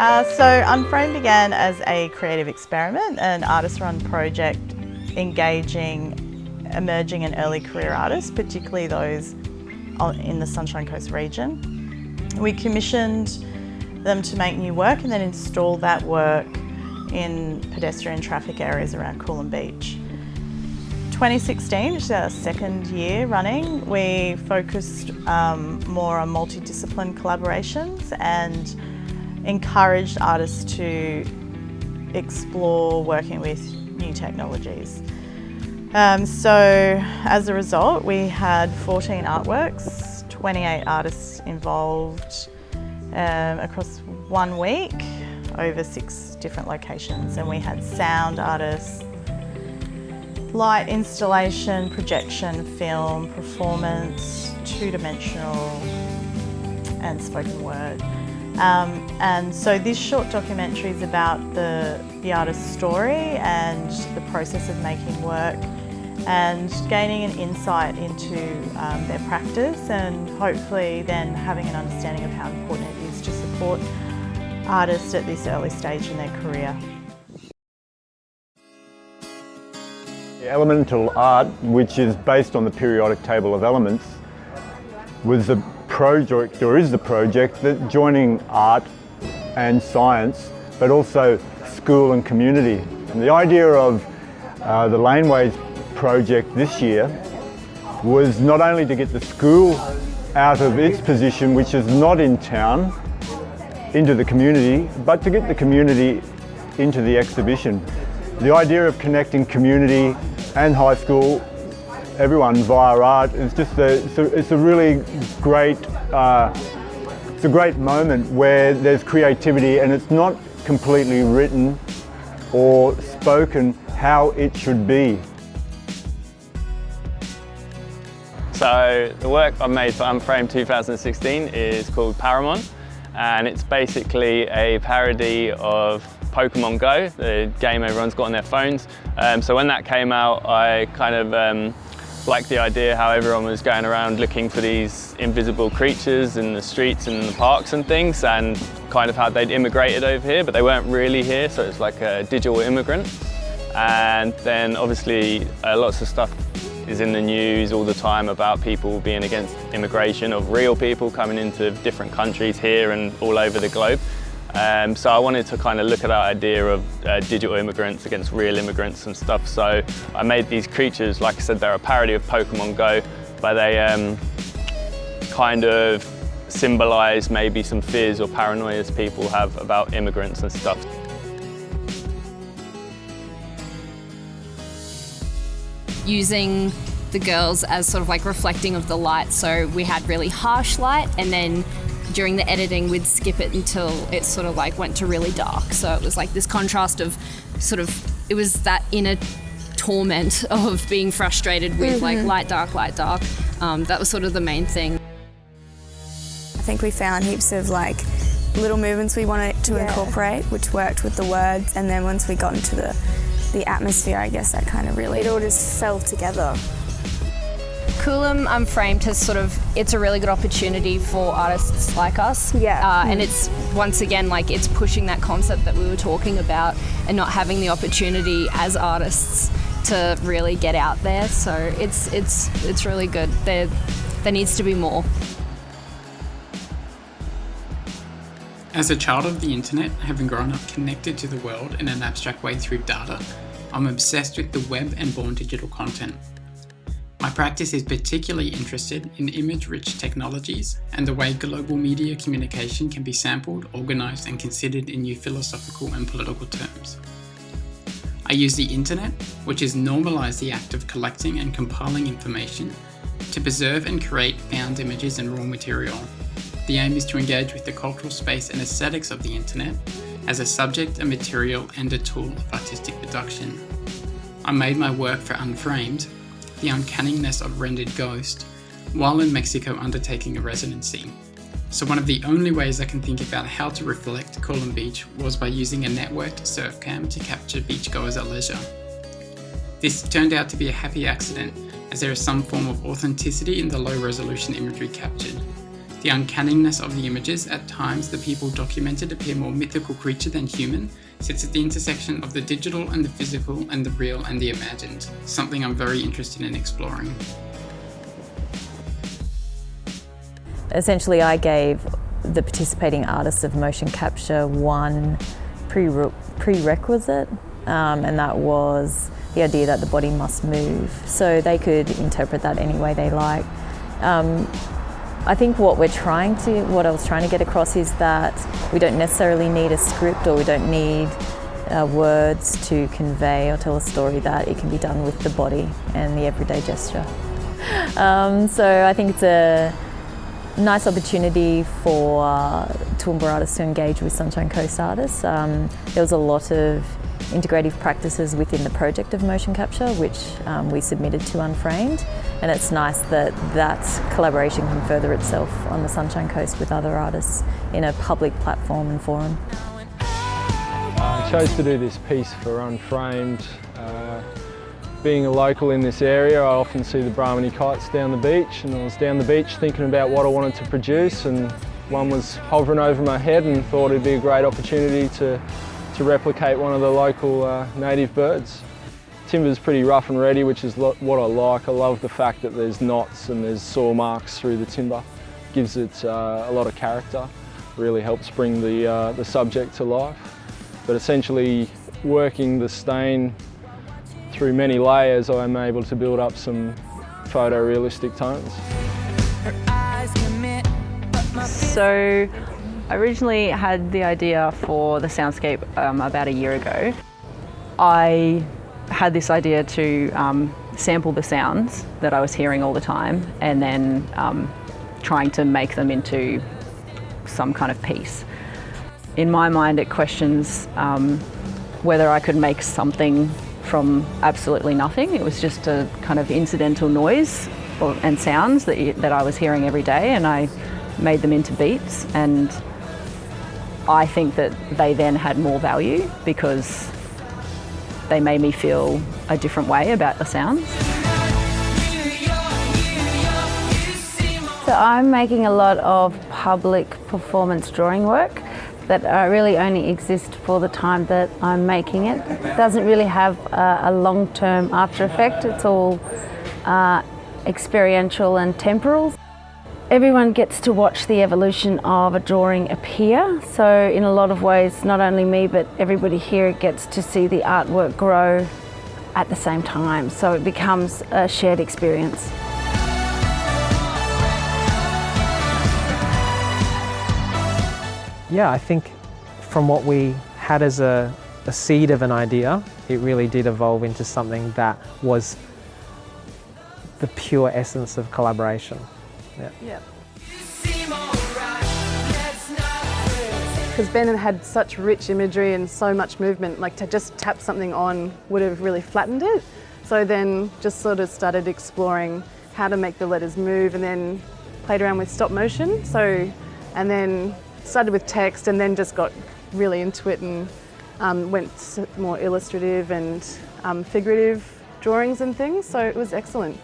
So Unframed began as a creative experiment, an artist-run project engaging emerging and early career artists, particularly those in the Sunshine Coast region. We commissioned them to make new work and then install that work in pedestrian traffic areas around Coolum Beach. 2016, which is our second year running, we focused more on multidiscipline collaborations and encouraged artists to explore working with new technologies. So as a result, we had 14 artworks, 28 artists involved across 1 week over 6 different locations, and we had sound artists, light installation, projection, film, performance, two-dimensional and spoken word. And so this short documentary is about the artist's story and the process of making work and gaining an insight into their practice, and hopefully then having an understanding of how important it is to support artists at this early stage in their career. Elemental art, which is based on the periodic table of elements, was the project, or is the project, that joining art and science, but also school and community. And the idea of the Laneways project this year was not only to get the school out of its position, which is not in town, into the community, but to get the community into the exhibition. The idea of connecting community and high school, everyone via art, is just it's a really great, it's a great moment where there's creativity and it's not completely written or spoken how it should be. So the work I made for Unframed 2016 is called Paramon, and it's basically a parody of Pokemon Go, the game everyone's got on their phones. So when that came out, I kind of liked the idea how everyone was going around looking for these invisible creatures in the streets and in the parks and things, and kind of how they'd immigrated over here, but they weren't really here, so it's like a digital immigrant. And then obviously lots of stuff is in the news all the time about people being against immigration of real people coming into different countries here and all over the globe. So I wanted to kind of look at that idea of digital immigrants against real immigrants and stuff. So I made these creatures, like I said, they're a parody of Pokemon Go, but they kind of symbolise maybe some fears or paranoias people have about immigrants and stuff. Using the girls as sort of like reflecting of the light. So we had really harsh light, and then during the editing we'd skip it until it sort of like went to really dark. So it was like this contrast of sort of, it was that inner torment of being frustrated with like light, dark, light, dark. That was sort of the main thing. I think we found heaps of like little movements we wanted to incorporate, which worked with the words, and then once we got into the atmosphere, I guess that kind of really, it all just fell together. Coolum Unframed has sort of, it's a really good opportunity for artists like us. And it's, once again, like it's pushing that concept that we were talking about and not having the opportunity as artists to really get out there. So it's really good. There needs to be more. As a child of the internet, having grown up connected to the world in an abstract way through data, I'm obsessed with the web and born digital content. My practice is particularly interested in image-rich technologies and the way global media communication can be sampled, organised and considered in new philosophical and political terms. I use the internet, which has normalised the act of collecting and compiling information, to preserve and create found images and raw material. The aim is to engage with the cultural space and aesthetics of the internet as a subject, a material and a tool of artistic production. I made my work for Unframed, the uncanniness of rendered ghost, while in Mexico undertaking a residency. So one of the only ways I can think about how to reflect Coolum Beach was by using a networked surf cam to capture beachgoers at leisure. This turned out to be a happy accident, as there is some form of authenticity in the low resolution imagery captured. The uncanniness of the images, at times the people documented appear more mythical creature than human, sits at the intersection of the digital and the physical and the real and the imagined, something I'm very interested in exploring. Essentially, I gave the participating artists of motion capture one prerequisite, and that was the idea that the body must move. So they could interpret that any way they like. I think what I was trying to get across is that we don't necessarily need a script, or we don't need words to convey or tell a story, that it can be done with the body and the everyday gesture. So I think it's a nice opportunity for Toowoomba artists to engage with Sunshine Coast artists. There was a lot of integrative practices within the project of motion capture, which we submitted to Unframed, and it's nice that that collaboration can further itself on the Sunshine Coast with other artists in a public platform and forum. I chose to do this piece for Unframed. Being a local in this area, I often see the Brahminy kites down the beach, and I was down the beach thinking about what I wanted to produce, and one was hovering over my head, and thought it'd be a great opportunity to replicate one of the local native birds. Timber's pretty rough and ready, which is what I like. I love the fact that there's knots and there's saw marks through the timber. Gives it a lot of character, really helps bring the subject to life. But essentially, working the stain through many layers, I'm able to build up some photorealistic tones. So I originally had the idea for the soundscape about a year ago. I had this idea to sample the sounds that I was hearing all the time, and then trying to make them into some kind of piece. In my mind, it questions whether I could make something from absolutely nothing. It was just a kind of incidental noise and sounds that I was hearing every day, and I made them into beats, and I think that they then had more value because they made me feel a different way about the sounds. So I'm making a lot of public performance drawing work that really only exist for the time that I'm making it. It doesn't really have a long-term after effect. It's all experiential and temporal. Everyone gets to watch the evolution of a drawing appear. So in a lot of ways, not only me, but everybody here gets to see the artwork grow at the same time. So it becomes a shared experience. Yeah, I think from what we had as a seed of an idea, it really did evolve into something that was the pure essence of collaboration. Yeah. Because Ben had such rich imagery and so much movement, like to just tap something on would have really flattened it. So then just sort of started exploring how to make the letters move, and then played around with stop motion. And then started with text, and then just got really into it and went more illustrative and figurative drawings and things. So it was excellent.